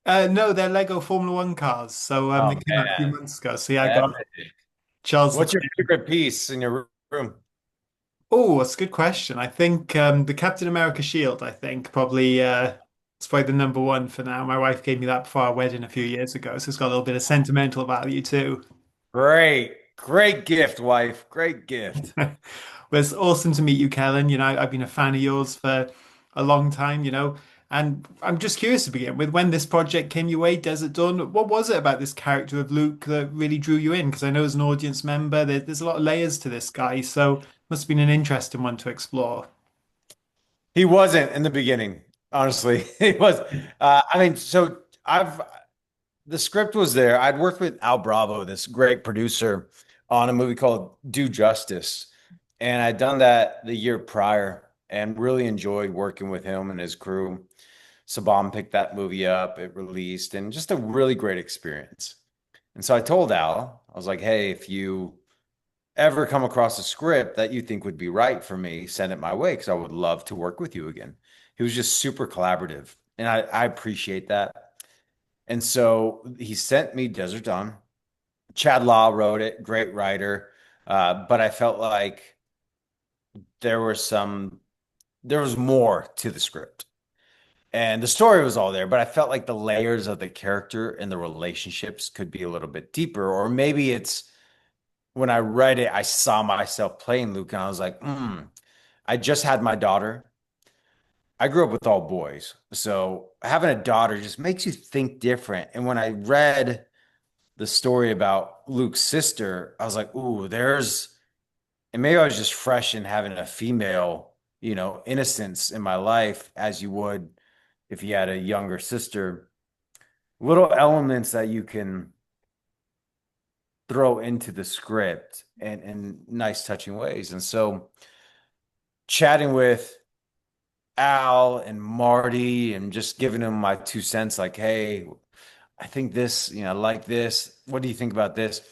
No, they're Lego Formula One cars. So Oh they came out a few man, months ago. So yeah, I got epic. Charles What's your Leclerc. favorite piece in your room? Oh, that's a good question. I think the Captain America shield, I think, probably it's probably the number one for now. My wife gave me that for our wedding a few years ago, so it's got a little bit of sentimental value too. Great gift, wife. Great gift. Well, it's awesome to meet you, Kellen. I've been a fan of yours for a long time, and I'm just curious to begin with when this project came your way, Desert Dawn, what was it about this character of Luke that really drew you in? Because I know as an audience member, there's a lot of layers to this guy, so must have been an interesting one to explore. He wasn't in the beginning, honestly. He was. I mean, so I've the script was there. I'd worked with Al Bravo, this great producer, on a movie called Do Justice, and I'd done that the year prior, and really enjoyed working with him and his crew. Saban picked that movie up, it released, and just a really great experience. And so I told Al, I was like, hey, if you ever come across a script that you think would be right for me, send it my way because I would love to work with you again. He was just super collaborative, and I appreciate that. And so he sent me Desert Dawn. Chad Law wrote it, great writer. But I felt like there was there was more to the script. And the story was all there, but I felt like the layers of the character and the relationships could be a little bit deeper. Or maybe it's when I read it, I saw myself playing Luke and I was like, I just had my daughter. I grew up with all boys. So having a daughter just makes you think different. And when I read the story about Luke's sister, I was like, ooh, and maybe I was just fresh in having a female, innocence in my life as you would if you had a younger sister. Little elements that you can throw into the script and in nice touching ways. And so chatting with Al and Marty and just giving them my 2 cents, like, hey, I think this, I like this. What do you think about this?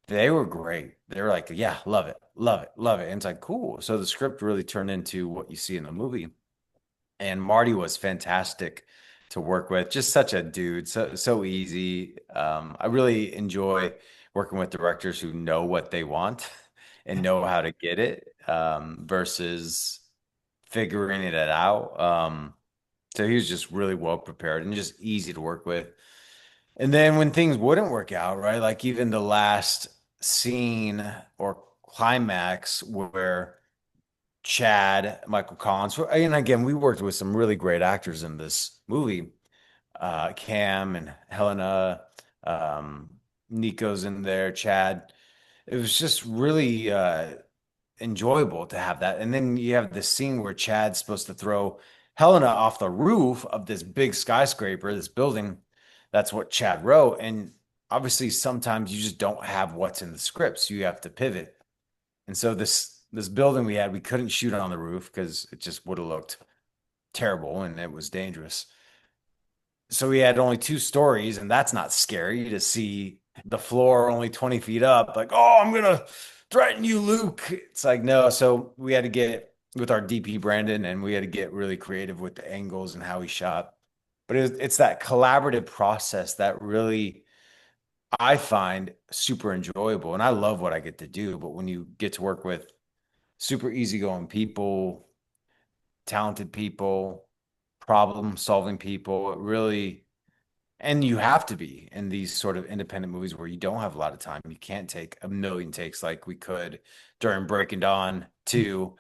They were great. They were like, yeah, love it, love it, love it. And it's like, cool. So the script really turned into what you see in the movie. And Marty was fantastic to work with. Just such a dude, so easy. I really enjoy working with directors who know what they want and know how to get it, versus figuring it out. So he was just really well prepared and just easy to work with. And then when things wouldn't work out, right? Like even the last scene or climax where Chad, Michael Collins, and again, we worked with some really great actors in this movie. Cam and Helena, um, Nico's in there, Chad. It was just really enjoyable to have that. And then you have this scene where Chad's supposed to throw Helena off the roof of this big skyscraper, this building. That's what Chad wrote. And obviously, sometimes you just don't have what's in the script, so you have to pivot. And so this building we had, we couldn't shoot on the roof because it just would have looked terrible and it was dangerous. So we had only 2 stories, and that's not scary to see the floor only 20 feet up. Like, oh, I'm gonna threaten you, Luke. It's like, no. So we had to get with our DP Brandon, and we had to get really creative with the angles and how he shot. But it's that collaborative process that really I find super enjoyable. And I love what I get to do. But when you get to work with super easygoing people, talented people, problem solving people, it really, and you have to be in these sort of independent movies where you don't have a lot of time. You can't take a million takes like we could during Breaking Dawn 2.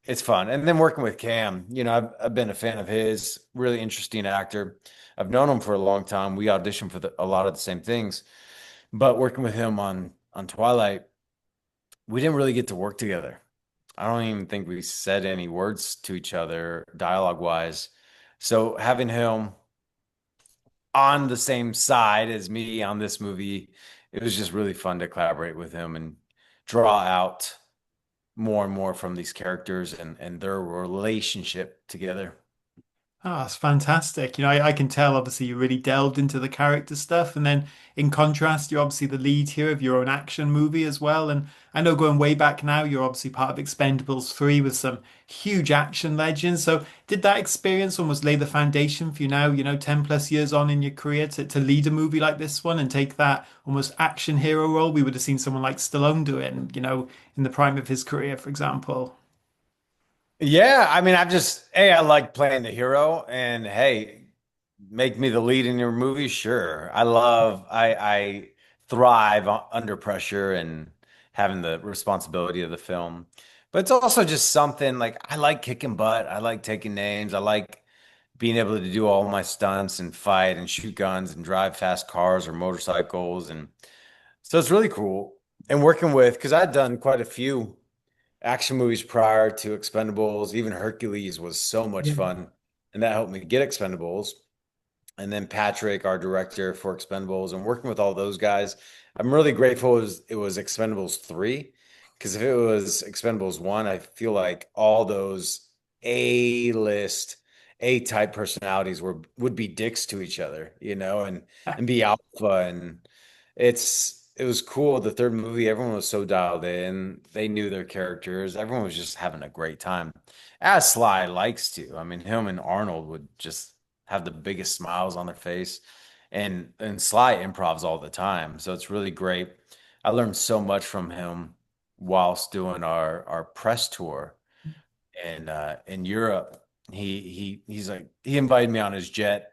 It's fun. And then working with Cam, I've been a fan of his, really interesting actor. I've known him for a long time. We auditioned for a lot of the same things, but working with him on Twilight, we didn't really get to work together. I don't even think we said any words to each other dialogue wise. So having him on the same side as me on this movie, it was just really fun to collaborate with him and draw out more and more from these characters and their relationship together. Oh, it's fantastic. I can tell obviously you really delved into the character stuff. And then in contrast, you're obviously the lead here of your own action movie as well. And I know going way back now, you're obviously part of Expendables 3 with some huge action legends. So did that experience almost lay the foundation for you now, 10 plus years on in your career to lead a movie like this one and take that almost action hero role? We would have seen someone like Stallone do it, in the prime of his career, for example. Yeah, I mean, I like playing the hero, and hey, make me the lead in your movie, sure. I thrive under pressure and having the responsibility of the film. But it's also just something like I like kicking butt. I like taking names. I like being able to do all my stunts and fight and shoot guns and drive fast cars or motorcycles. And so it's really cool. And working with, because I'd done quite a few action movies prior to Expendables. Even Hercules was so much Yeah. fun, and that helped me get Expendables. And then Patrick, our director for Expendables, and working with all those guys, I'm really grateful it was Expendables 3. Because if it was Expendables 1, I feel like all those A-list, A-type personalities would be dicks to each other, and be alpha. And it was cool. The third movie, everyone was so dialed in. They knew their characters. Everyone was just having a great time. As Sly likes to. I mean, him and Arnold would just have the biggest smiles on their face. And Sly improvs all the time. So it's really great. I learned so much from him whilst doing our press tour in Europe. He's like he invited me on his jet,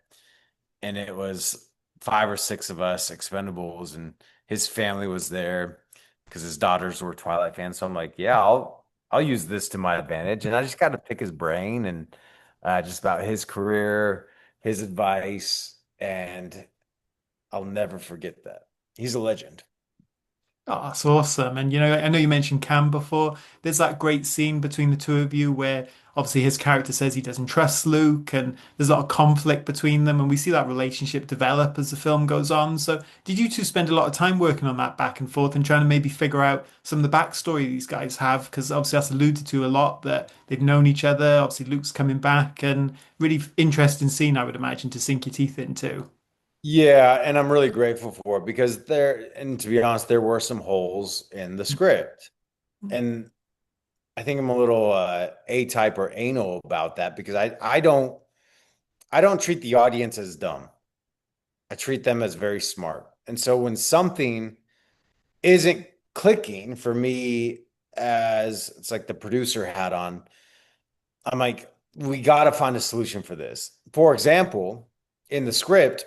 and it was five or six of us Expendables, and his family was there because his daughters were Twilight fans. So I'm like, yeah, I'll use this to my advantage, and I just got to pick his brain and just about his career, his advice, and I'll never forget that. He's a legend. Oh, that's awesome. And I know you mentioned Cam before. There's that great scene between the two of you where obviously his character says he doesn't trust Luke, and there's a lot of conflict between them, and we see that relationship develop as the film goes on. So, did you two spend a lot of time working on that back and forth and trying to maybe figure out some of the backstory these guys have? Because obviously that's alluded to a lot that they've known each other. Obviously, Luke's coming back, and really interesting scene, I would imagine, to sink your teeth into. Yeah, and I'm really grateful for it because and to be honest, there were some holes in the script. And I think I'm a little A-type or anal about that because I don't treat the audience as dumb. I treat them as very smart. And so when something isn't clicking for me as it's like the producer hat on, I'm like, we got to find a solution for this. For example, in the script,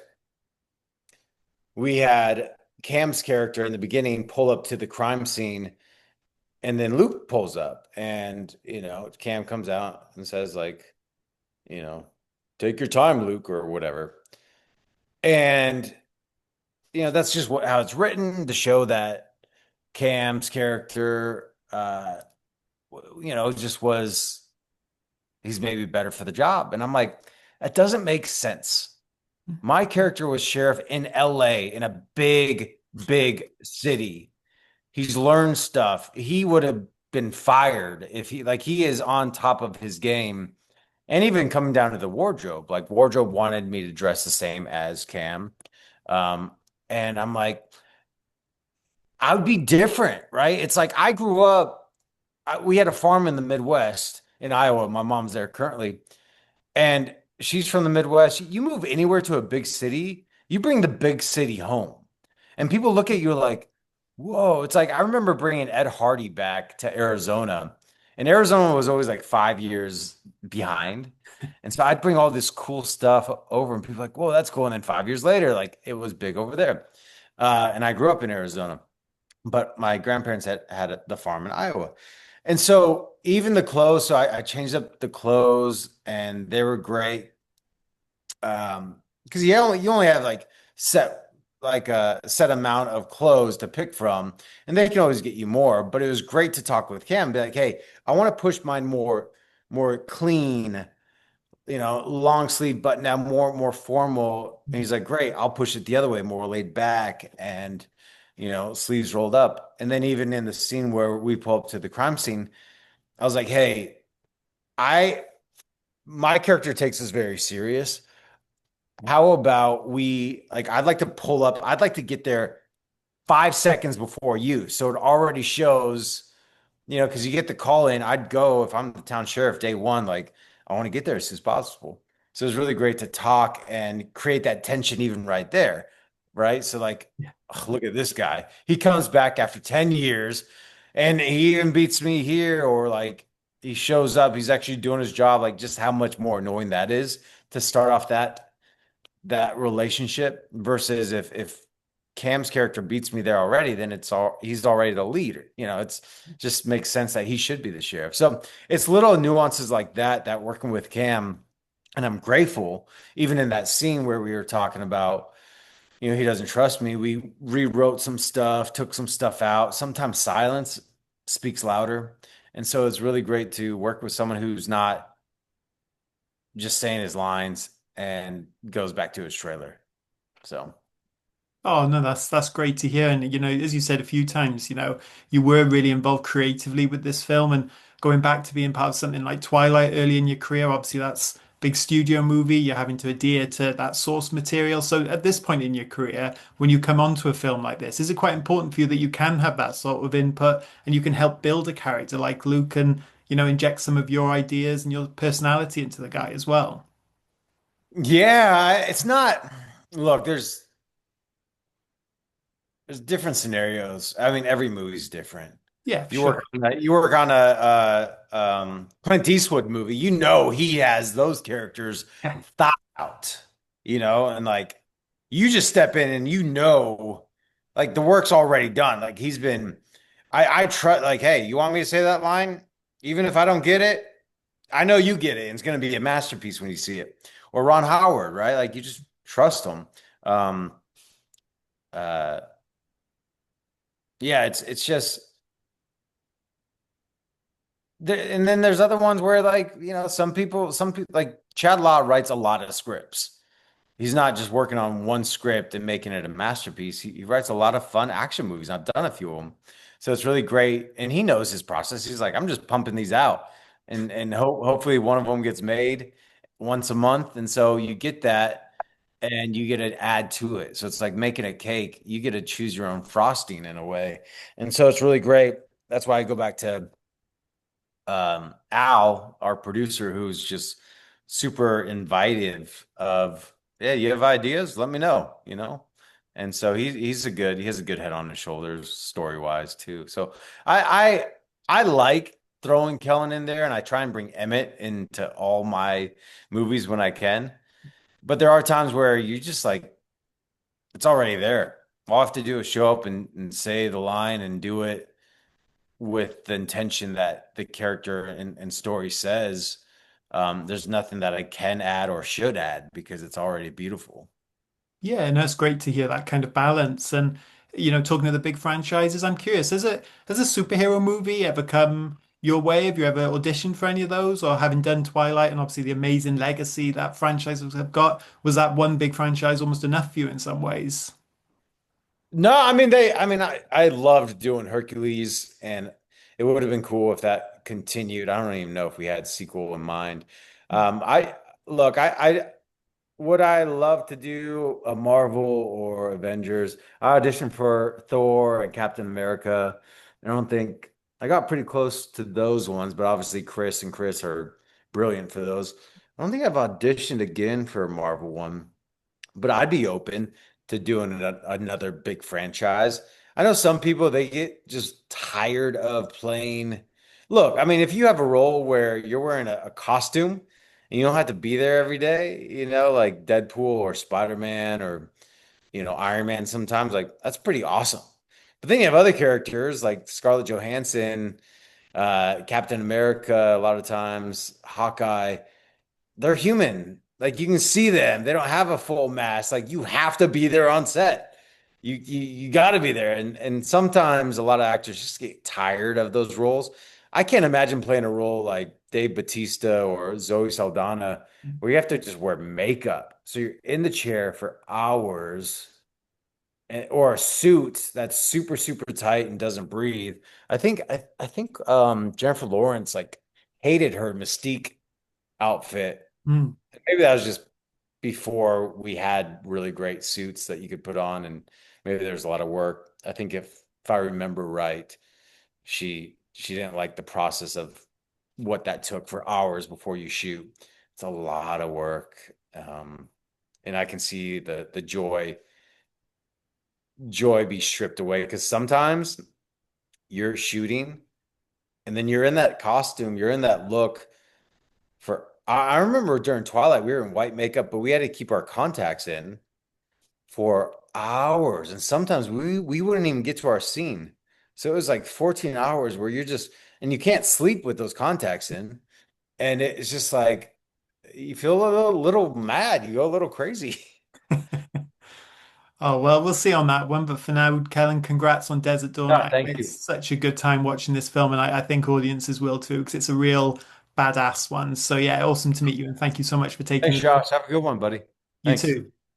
we had Cam's character in the beginning pull up to the crime scene, and then Luke pulls up, and Cam comes out and says like, you know, take your time, Luke, or whatever. And that's just how it's written to show that Cam's character, just was he's maybe better for the job. And I'm like, that doesn't make sense. My character was sheriff in LA in a big, big city. He's learned stuff. He would have been fired if he is on top of his game. And even coming down to the wardrobe, like wardrobe wanted me to dress the same as Cam. Um, and I'm like, I would be different, right? It's like I grew up, we had a farm in the Midwest in Iowa. My mom's there currently. And she's from the Midwest. You move anywhere to a big city, you bring the big city home. And people look at you like, whoa. It's like I remember bringing Ed Hardy back to Arizona, and Arizona was always like 5 years behind. And so I'd bring all this cool stuff over, and people like, whoa, that's cool. And then 5 years later, like it was big over there. And I grew up in Arizona, but my grandparents had the farm in Iowa. And so even the clothes, so I changed up the clothes and they were great. Because you only have like a set amount of clothes to pick from, and they can always get you more. But it was great to talk with Cam, be like, hey, I want to push mine more clean, long sleeve button down, more formal. And he's like, great, I'll push it the other way, more laid back and sleeves rolled up. And then even in the scene where we pull up to the crime scene, I was like, hey, I my character takes this very serious. How about I'd like to pull up, I'd like to get there 5 seconds before you. So it already shows, because you get the call in. I'd go if I'm the town sheriff day one, like I want to get there as soon as possible. So it's really great to talk and create that tension even right there. Right. So like, ugh, look at this guy. He comes back after 10 years and he even beats me here, or like he shows up, he's actually doing his job, like just how much more annoying that is to start off that relationship versus if Cam's character beats me there already, then he's already the leader. It's just makes sense that he should be the sheriff. So it's little nuances like that working with Cam, and I'm grateful. Even in that scene where we were talking about, he doesn't trust me. We rewrote some stuff, took some stuff out. Sometimes silence speaks louder, and so it's really great to work with someone who's not just saying his lines and goes back to his trailer. So. Oh no, that's great to hear. And as you said a few times, you were really involved creatively with this film and going back to being part of something like Twilight early in your career. Obviously, that's big studio movie. You're having to adhere to that source material. So at this point in your career, when you come onto a film like this, is it quite important for you that you can have that sort of input and you can help build a character like Luke and, inject some of your ideas and your personality into the guy as well? Yeah, it's not. Look, there's different scenarios. I mean, every movie's different. Yeah, for You work sure. on you work on a Clint Eastwood movie. He has those characters thought out. And like you just step in and like the work's already done. Like he's been. I try. Like, hey, you want me to say that line, even if I don't get it? I know you get it, and it's going to be a masterpiece when you see it. Or Ron Howard, right? Like you just trust him. Um, uh, yeah, it's just and then there's other ones where like some people like Chad Law writes a lot of scripts. He's not just working on one script and making it a masterpiece. He writes a lot of fun action movies. I've done a few of them, so it's really great. And he knows his process. He's like, I'm just pumping these out, and hopefully one of them gets made once a month. And so you get that, and you get to add to it. So it's like making a cake. You get to choose your own frosting in a way, and so it's really great. That's why I go back to Al, our producer, who's just super invitive of, yeah, you have ideas, let me know. And so he has a good head on his shoulders story wise too. So I like throwing Kellen in there, and I try and bring Emmett into all my movies when I can. But there are times where you just like it's already there. All I have to do is show up and say the line and do it with the intention that the character and story says. There's nothing that I can add or should add because it's already beautiful. Yeah, and that's great to hear that kind of balance. And talking to the big franchises, I'm curious, has a superhero movie ever come your way? Have you ever auditioned for any of those, or having done Twilight and obviously the amazing legacy that franchises have got, was that one big franchise almost enough for you in some ways? No, I loved doing Hercules, and it would have been cool if that continued. I don't even know if we had sequel in mind. I look, I would I love to do a Marvel or Avengers. I auditioned for Thor and Captain America. I don't think I got pretty close to those ones, but obviously Chris and Chris are brilliant for those. I don't think I've auditioned again for a Marvel one, but I'd be open to doing another big franchise. I know some people they get just tired of playing. Look, I mean, if you have a role where you're wearing a costume and you don't have to be there every day, like Deadpool or Spider-Man or Iron Man sometimes, like that's pretty awesome. But then you have other characters like Scarlett Johansson, Captain America, a lot of times, Hawkeye, they're human. Like you can see them. They don't have a full mask. Like you have to be there on set. You got to be there. And sometimes a lot of actors just get tired of those roles. I can't imagine playing a role like Dave Bautista or Zoe Saldana where you have to just wear makeup. So you're in the chair for hours or a suit that's super super tight and doesn't breathe. I think Jennifer Lawrence like hated her Mystique outfit. Mm. Maybe that was just before we had really great suits that you could put on, and maybe there's a lot of work. I think if I remember right, she didn't like the process of what that took for hours before you shoot. It's a lot of work. And I can see the joy be stripped away because sometimes you're shooting and then you're in that costume, you're in that look for I remember during Twilight we were in white makeup, but we had to keep our contacts in for hours. And sometimes we wouldn't even get to our scene. So it was like 14 hours where you're just and you can't sleep with those contacts in. And it's just like you feel a little mad, you go a little crazy. Oh, well, we'll see on that one. But for now, Kellen, congrats on Desert Dawn. No, I thank had you. such a good time watching this film, and I think audiences will too, because it's a real badass one. So, yeah, awesome to meet you, and thank you so much for taking Thanks, the. Josh. Have a good one, buddy. You Thanks. too.